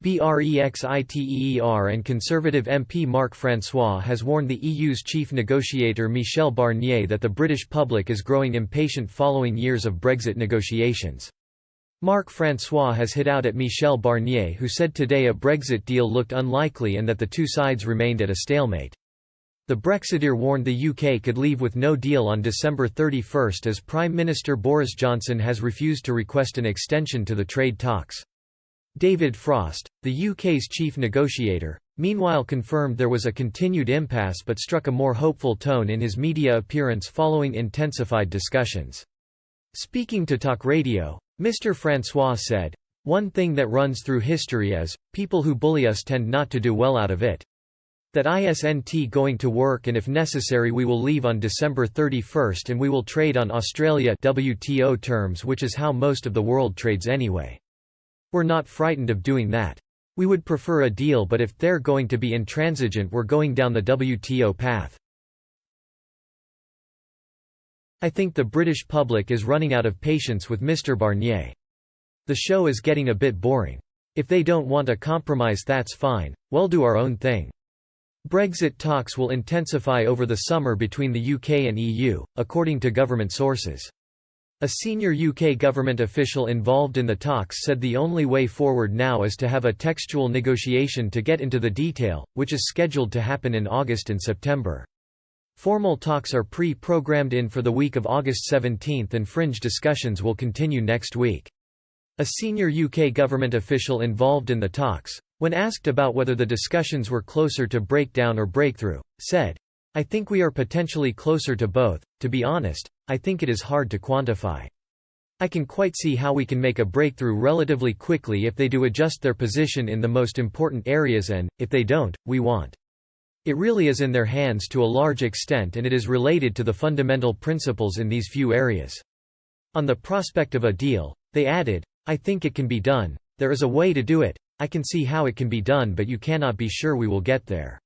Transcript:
Brexiter and Conservative MP Marc François has warned the EU's chief negotiator Michel Barnier that the British public is growing impatient following years of Brexit negotiations. Marc François has hit out at Michel Barnier, who said today a Brexit deal looked unlikely and that the two sides remained at a stalemate. The Brexiteer warned the UK could leave with no deal on December 31 as Prime Minister Boris Johnson has refused to request an extension to the trade talks. David Frost, the UK's chief negotiator, meanwhile confirmed there was a continued impasse but struck a more hopeful tone in his media appearance following intensified discussions. Speaking to Talk Radio, Mr. François said, "One thing that runs through history is, people who bully us tend not to do well out of it. That isn't going to work, and if necessary we will leave on December 31 and we will trade on Australia WTO terms, which is how most of the world trades anyway. We're not frightened of doing that. We would prefer a deal, but if they're going to be intransigent we're going down the WTO path." I think the British public is running out of patience with Mr. Barnier. The show is getting a bit boring. If they don't want a compromise, that's fine, we'll do our own thing. Brexit talks will intensify over the summer between the UK and EU, according to government sources. A senior UK government official involved in the talks said the only way forward now is to have a textual negotiation to get into the detail, which is scheduled to happen in August and September. Formal talks are pre-programmed in for the week of August 17 and fringe discussions will continue next week. A senior UK government official involved in the talks, when asked about whether the discussions were closer to breakdown or breakthrough, said, "I think we are potentially closer to both. To be honest, I think it is hard to quantify. I can quite see how we can make a breakthrough relatively quickly if they do adjust their position in the most important areas, and, if they don't, we won't. It really is in their hands to a large extent, and it is related to the fundamental principles in these few areas." On the prospect of a deal, they added, "I think it can be done. There is a way to do it. I can see how it can be done, but you cannot be sure we will get there."